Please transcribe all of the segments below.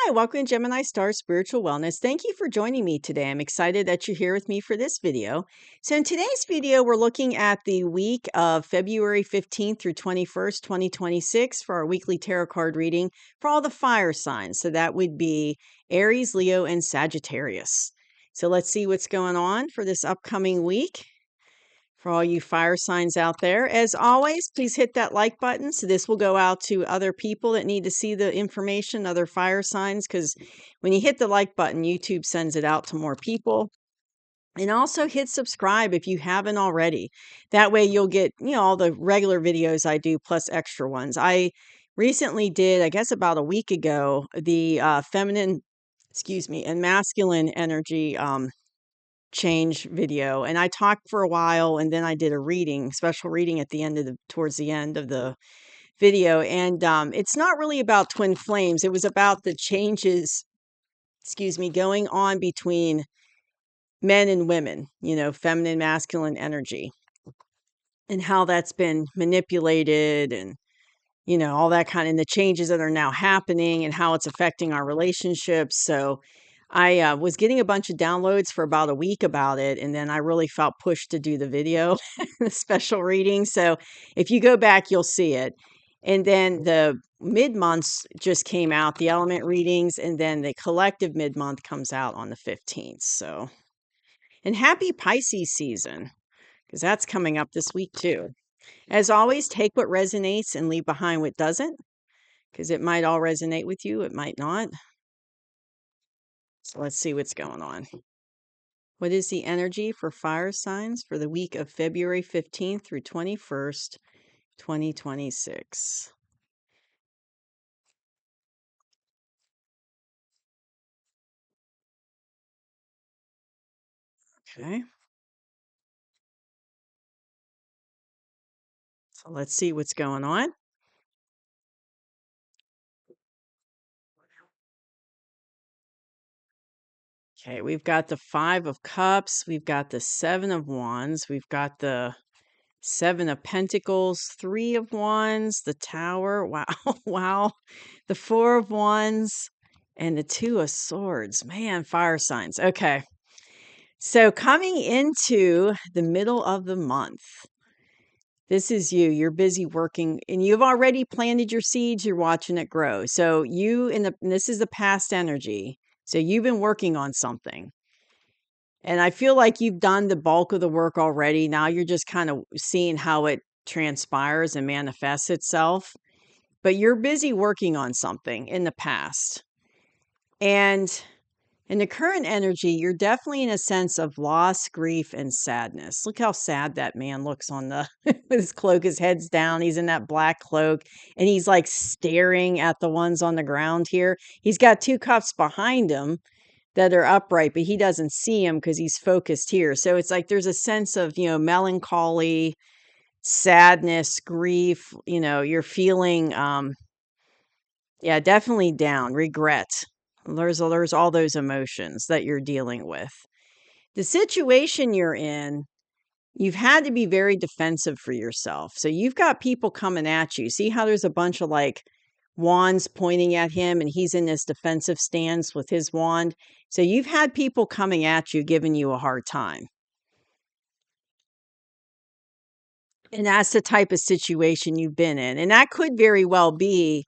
Hi, welcome to Gemini Star Spiritual Wellness. Thank you for joining me today. I'm excited that you're here with me for this video. So, in today's video, we're looking at the week of February 15th through 21st, 2026 for our weekly tarot card reading for all the fire signs. So, that would be Aries, Leo, and Sagittarius. So, let's see what's going on for this upcoming week. For all you fire signs out there, as always, please hit that like button. So this will go out to other people that need to see the information, other fire signs, because when you hit the like button, YouTube sends it out to more people. And also hit subscribe if you haven't already. That way you'll get, all the regular videos I do plus extra ones. I recently did, I guess about a week ago, the feminine, and masculine energy change video, and I talked for a while, and then I did a special reading at the end of towards the end of the video. And it's not really about twin flames. It was about the changes, going on between men and women, feminine, masculine energy, and how that's been manipulated, and all that kind, and the changes that are now happening and how it's affecting our relationships. So I was getting a bunch of downloads for about a week about it, and then I really felt pushed to do the video, the special reading. So if you go back, you'll see it. And then the mid-months just came out, the element readings, and then the collective mid-month comes out on the 15th. So, and happy Pisces season, because that's coming up this week too. As always, take what resonates and leave behind what doesn't, because it might all resonate with you, it might not. So let's see what's going on. What is the energy for fire signs for the week of February 15th through 21st, 2026? Okay. So let's see what's going on. Okay, we've got the 5 of Cups, we've got the 7 of Wands, we've got the 7 of Pentacles, 3 of Wands, the Tower, wow, wow, the 4 of Wands, and the 2 of Swords. Man, fire signs. Okay. So coming into the middle of the month, this is you. You're busy working, and you've already planted your seeds. You're watching it grow. So and this is the past energy. So you've been working on something. And I feel like you've done the bulk of the work already. Now you're just kind of seeing how it transpires and manifests itself. But you're busy working on something in the past. And in the current energy, you're definitely in a sense of loss, grief, and sadness. Look how sad that man looks on the with his cloak, his head's down. He's in that black cloak, and he's like staring at the ones on the ground here. He's got 2 cups behind him that are upright, but he doesn't see him because he's focused here. So it's like there's a sense of, melancholy, sadness, grief. You're feeling yeah, definitely down, regret. There's all those emotions that you're dealing with. The situation you're in, you've had to be very defensive for yourself. So you've got people coming at you. See how there's a bunch of like wands pointing at him, and he's in this defensive stance with his wand. So you've had people coming at you, giving you a hard time. And that's the type of situation you've been in. And that could very well be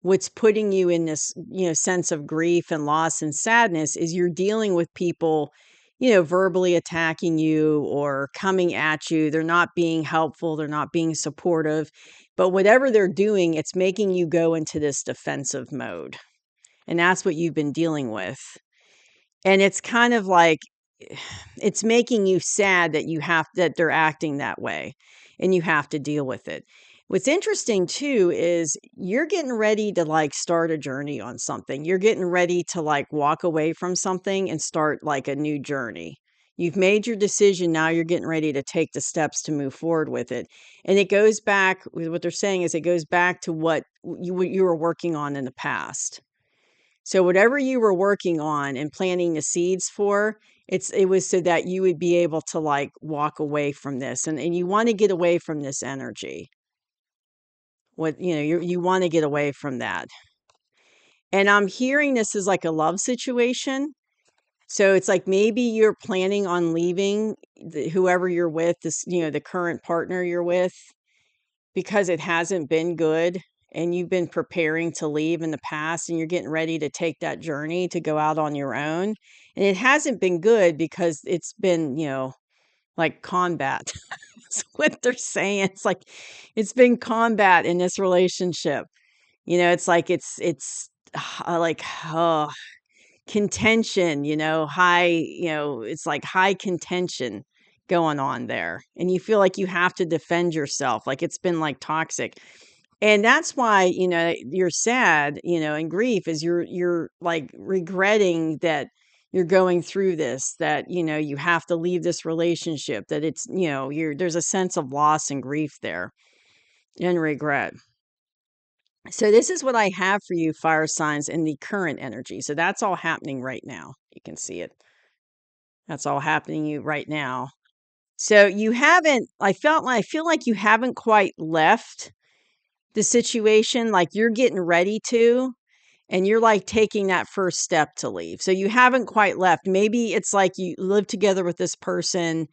what's putting you in this, sense of grief and loss and sadness, is you're dealing with people, verbally attacking you or coming at you. They're not being helpful. They're not being supportive. But whatever they're doing, it's making you go into this defensive mode. And that's what you've been dealing with. And it's kind of like, it's making you sad that they're acting that way, and you have to deal with it. What's interesting too is you're getting ready to like start a journey on something. You're getting ready to like walk away from something and start like a new journey. You've made your decision. Now you're getting ready to take the steps to move forward with it. And it goes back, what they're saying is it goes back to what you were working on in the past. So whatever you were working on and planting the seeds for, it was so that you would be able to like walk away from this, and you want to get away from this energy. You want to get away from that. And I'm hearing this is like a love situation. So it's like maybe you're planning on leaving whoever you're with, this, the current partner you're with, because it hasn't been good and you've been preparing to leave in the past and you're getting ready to take that journey to go out on your own. And it hasn't been good because it's been, like combat. That's what they're saying. It's like it's been combat in this relationship. It's like it's like contention, high, it's like high contention going on there. And you feel like you have to defend yourself, like it's been like toxic. And that's why, you're sad, and grief is you're like regretting that you're going through this, that, you have to leave this relationship, that it's, there's a sense of loss and grief there and regret. So this is what I have for you, fire signs, in the current energy. So that's all happening right now. You can see it. That's all happening to you right now. So you haven't, I feel like you haven't quite left the situation, like you're getting ready to, and you're like taking that first step to leave. So you haven't quite left. Maybe it's like you live together with this person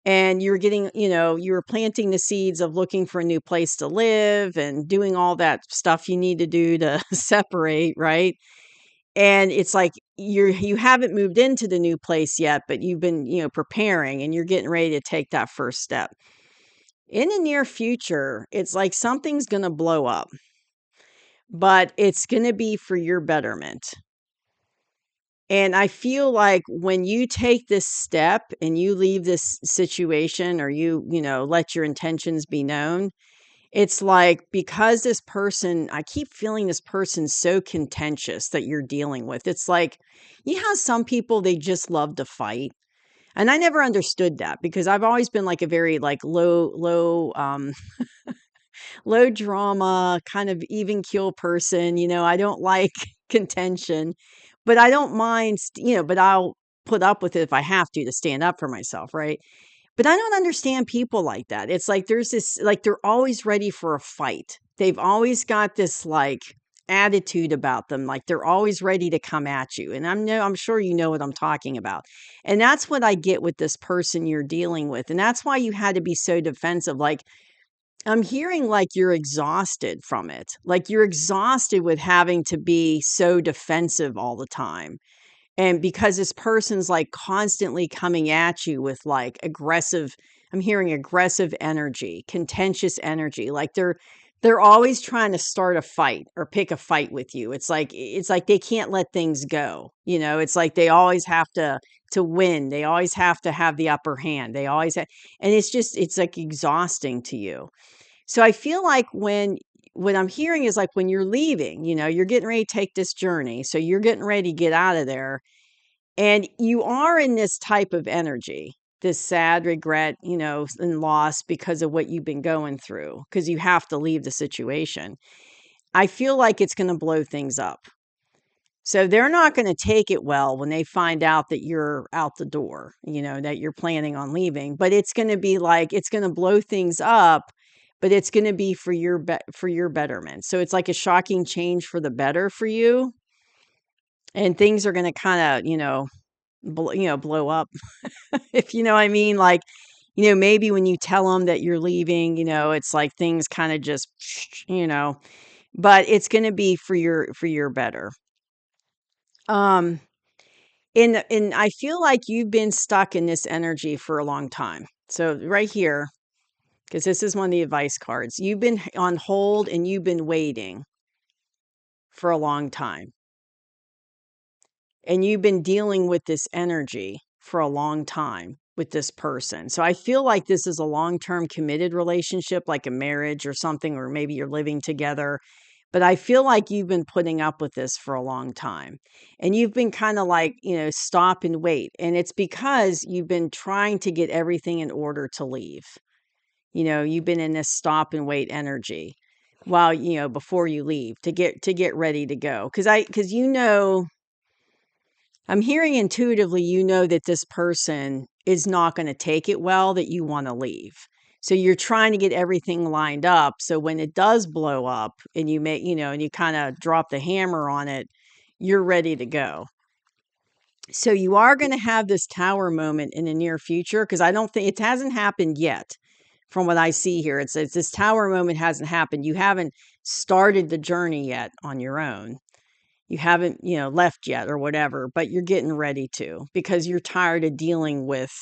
and you're getting, you're planting the seeds of looking for a new place to live and doing all that stuff you need to do to separate, right? And it's like you haven't moved into the new place yet, but you've been, preparing and you're getting ready to take that first step. In the near future, it's like something's going to blow up, but it's going to be for your betterment. And I feel like when you take this step and you leave this situation, or let your intentions be known, it's like, because this person, I keep feeling this person's so contentious that you're dealing with. It's like, how some people, they just love to fight. And I never understood that because I've always been like a very like low drama, kind of even keel person. I don't like contention, but I don't mind, but I'll put up with it if I have to stand up for myself, right? But I don't understand people like that. It's like there's this, like they're always ready for a fight. They've always got this like attitude about them, like they're always ready to come at you. And I'm sure you know what I'm talking about. And that's what I get with this person you're dealing with. And that's why you had to be so defensive. Like, I'm hearing like you're exhausted from it. Like you're exhausted with having to be so defensive all the time. And because this person's like constantly coming at you with like aggressive, I'm hearing aggressive energy, contentious energy. Like they're always trying to start a fight or pick a fight with you. It's like they can't let things go. It's like they always have to win. They always have to have the upper hand. They always have, and it's like exhausting to you. So I feel like what I'm hearing is like when you're leaving, you're getting ready to take this journey. So you're getting ready to get out of there. And you are in this type of energy, this sad regret, and loss because of what you've been going through, because you have to leave the situation. I feel like it's going to blow things up. So they're not going to take it well when they find out that you're out the door, that you're planning on leaving. But it's going to be like, it's going to blow things up, but it's going to be for your betterment. So it's like a shocking change for the better for you. And things are going to kind of, blow up, if you know what I mean. Like, maybe when you tell them that you're leaving, it's like things kind of just, but it's going to be for your better. Um, and I feel like you've been stuck in this energy for a long time. So right here, because this is one of the advice cards, you've been on hold and you've been waiting for a long time. And you've been dealing with this energy for a long time with this person. So I feel like this is a long-term committed relationship, like a marriage or something, or maybe you're living together. But I feel like you've been putting up with this for a long time. And you've been kind of like, stop and wait. And it's because you've been trying to get everything in order to leave. You've been in this stop and wait energy while, before you leave to get ready to go. Because I'm hearing intuitively, that this person is not going to take it well that you want to leave. So you're trying to get everything lined up. So when it does blow up and you make, and you kind of drop the hammer on it, you're ready to go. So you are going to have this tower moment in the near future, because I don't think it hasn't happened yet. From what I see here, it's this tower moment hasn't happened. You haven't started the journey yet on your own. You haven't, left yet or whatever, but you're getting ready to, because you're tired of dealing with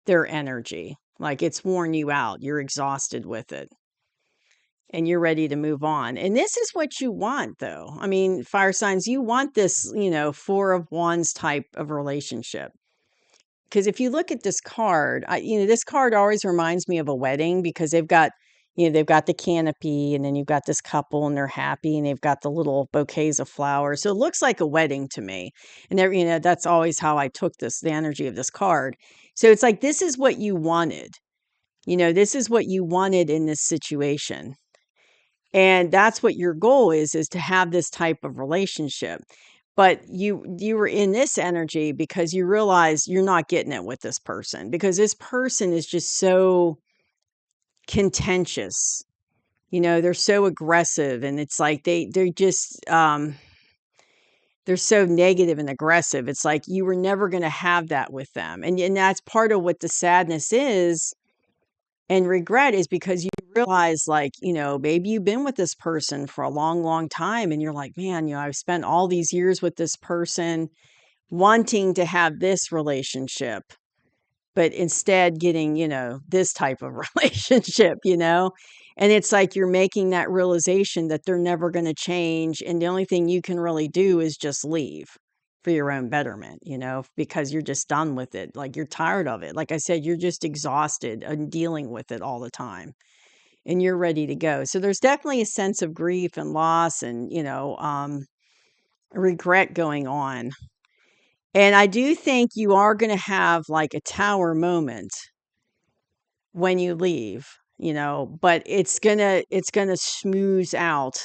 their energy. Like, it's worn you out. You're exhausted with it and you're ready to move on. And this is what you want, though. I mean, fire signs, you want this, Four of Wands type of relationship. Because if you look at this card, this card always reminds me of a wedding, because they've got the canopy, and then you've got this couple and they're happy and they've got the little bouquets of flowers. So it looks like a wedding to me. And that's always how I took the energy of this card. So it's like, this is what you wanted. This is what you wanted in this situation. And that's what your goal is to have this type of relationship. But you were in this energy because you realize you're not getting it with this person, because this person is just so contentious. They're so aggressive, and it's like they're just they're so negative and aggressive. It's like you were never going to have that with them. And that's part of what the sadness is and regret, is because you realize, like, maybe you've been with this person for a long, long time, and you're like, man, I've spent all these years with this person wanting to have this relationship, but instead getting, this type of relationship, and it's like you're making that realization that they're never going to change. And the only thing you can really do is just leave for your own betterment, because you're just done with it. Like, you're tired of it. Like I said, you're just exhausted and dealing with it all the time, and you're ready to go. So there's definitely a sense of grief and loss and, regret going on. And I do think you are going to have like a tower moment when you leave, but it's going to smooth out,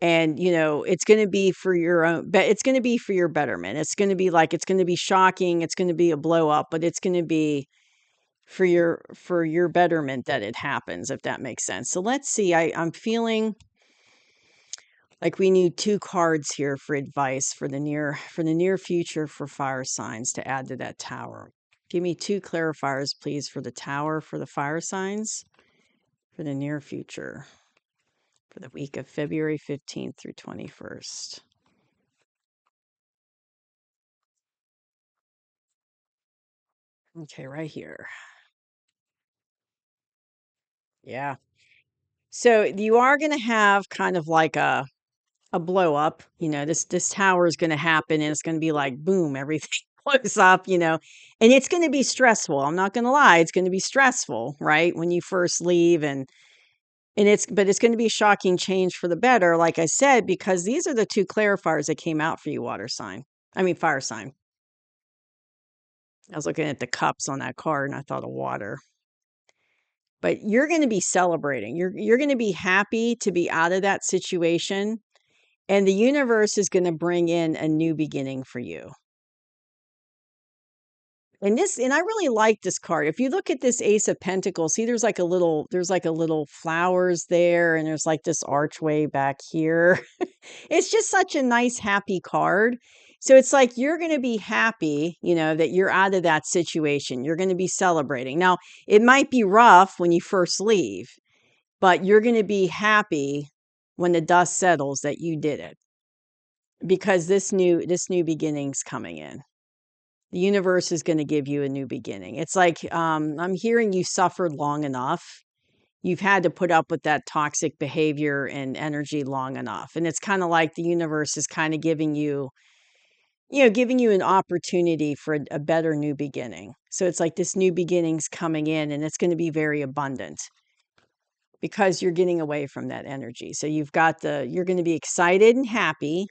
and it's going to be for your own, but it's going to be for your betterment. It's going to be like, it's going to be shocking, it's going to be a blow up, but it's going to be for your betterment that it happens, if that makes sense. So let's see. I'm feeling like we need two cards here for advice for the near future for fire signs to add to that tower. Give me two clarifiers, please, for the tower for the fire signs for the near future for the week of February 15th through 21st. Okay, right here. Yeah. So you are going to have kind of like a blow up. This tower is going to happen, and it's going to be like, boom, everything blows up, and it's going to be stressful. I'm not going to lie. It's going to be stressful, right? When you first leave, but it's going to be a shocking change for the better, like I said, because these are the two clarifiers that came out for you, fire sign. I was looking at the cups on that card, and I thought of water. But you're going to be celebrating. You're going to be happy to be out of that situation, and the universe is going to bring in a new beginning for you. And I really like this card. If you look at this Ace of Pentacles, see there's like a little flowers there, and there's like this archway back here. It's just such a nice, happy card. So it's like you're going to be happy, that you're out of that situation. You're going to be celebrating. Now, it might be rough when you first leave, but you're going to be happy when the dust settles that you did it, because this new beginning's coming in. The universe is going to give you a new beginning. It's like, I'm hearing you suffered long enough. You've had to put up with that toxic behavior and energy long enough. And it's kind of like the universe is kind of giving you an opportunity for a better new beginning. So it's like this new beginning's coming in, and it's going to be very abundant, because you're getting away from that energy. So you're going to be excited and happy.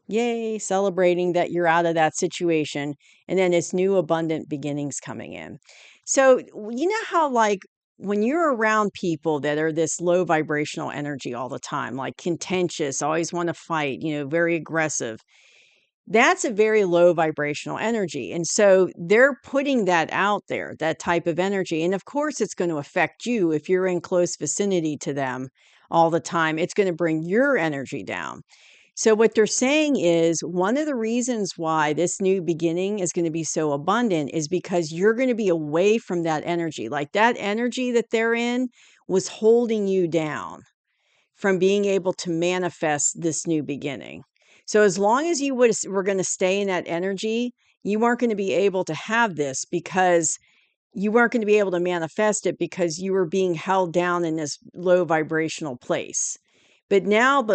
Yay, celebrating that you're out of that situation. And then it's new abundant beginnings coming in. So you know how, like, when you're around people that are this low vibrational energy all the time, like contentious, always want to fight, very aggressive, That's a very low vibrational energy. And so they're putting that out there, that type of energy. And of course, it's going to affect you if you're in close vicinity to them all the time. It's going to bring your energy down. So, what they're saying is one of the reasons why this new beginning is going to be so abundant is because you're going to be away from that energy. Like that energy that they're in was holding you down from being able to manifest this new beginning. So as long as you were going to stay in that energy, you weren't going to be able to have this because you weren't going to be able to manifest it because you were being held down in this low vibrational place. But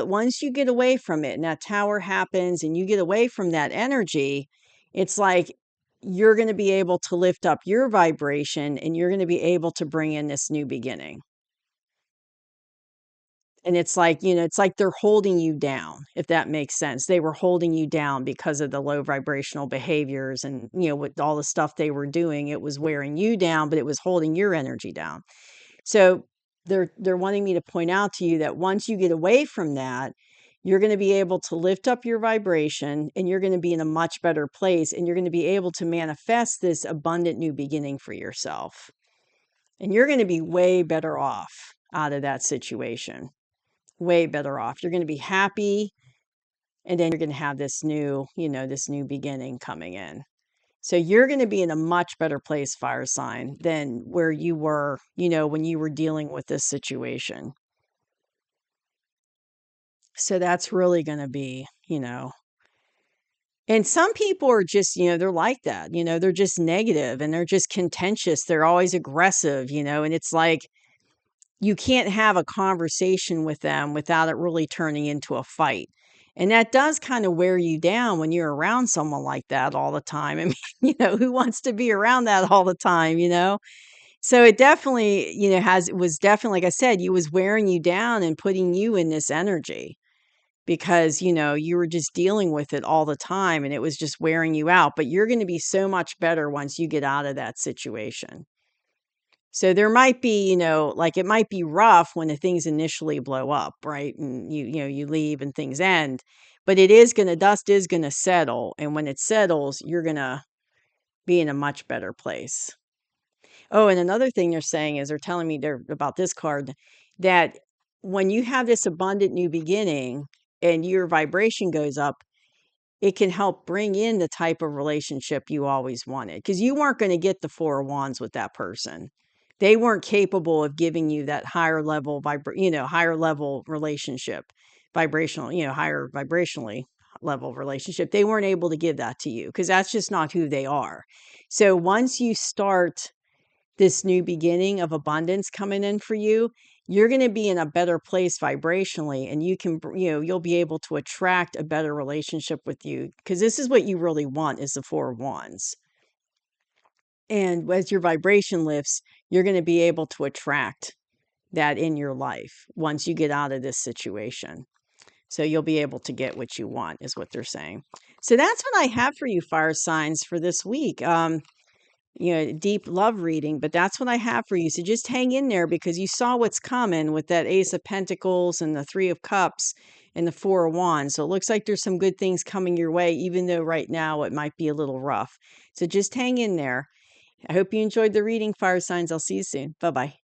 once you get away from it and that tower happens and you get away from that energy, it's like you're going to be able to lift up your vibration and you're going to be able to bring in this new beginning. And it's like, it's like they're holding you down, if that makes sense. They were holding you down because of the low vibrational behaviors and, with all the stuff they were doing, it was wearing you down, but it was holding your energy down. So they're wanting me to point out to you that once you get away from that, you're going to be able to lift up your vibration and you're going to be in a much better place and you're going to be able to manifest this abundant new beginning for yourself. And you're going to be way better off out of that situation. Way better off. You're going to be happy and then you're going to have this new beginning coming in. So you're going to be in a much better place, fire sign, than where you were, when you were dealing with this situation. So that's really going to be. And some people are just, they're like that, they're just negative and they're just contentious. They're always aggressive, and it's like you can't have a conversation with them without it really turning into a fight. And that does kind of wear you down when you're around someone like that all the time. I mean, who wants to be around that all the time? So it definitely, was definitely, like I said, you was wearing you down and putting you in this energy because, you were just dealing with it all the time and it was just wearing you out. But you're going to be so much better once you get out of that situation. So there might be, like it might be rough when the things initially blow up, right? And you leave and things end, but dust is going to settle. And when it settles, you're going to be in a much better place. Oh, and another thing they're saying is they're telling me about this card that when you have this abundant new beginning and your vibration goes up, it can help bring in the type of relationship you always wanted because you weren't going to get the Four of Wands with that person. They weren't capable of giving you that higher level higher level relationship, vibrational, higher vibrationally level relationship. They weren't able to give that to you because that's just not who they are. So once you start this new beginning of abundance coming in for you, you're going to be in a better place vibrationally and you'll be able to attract a better relationship with you because this is what you really want is the Four of Wands. And as your vibration lifts, you're going to be able to attract that in your life once you get out of this situation. So you'll be able to get what you want is what they're saying. So that's what I have for you, fire signs, for this week. Deep love reading, but that's what I have for you. So just hang in there because you saw what's coming with that Ace of Pentacles and the Three of Cups and the Four of Wands. So it looks like there's some good things coming your way, even though right now it might be a little rough. So just hang in there. I hope you enjoyed the reading, fire signs. I'll see you soon. Bye-bye.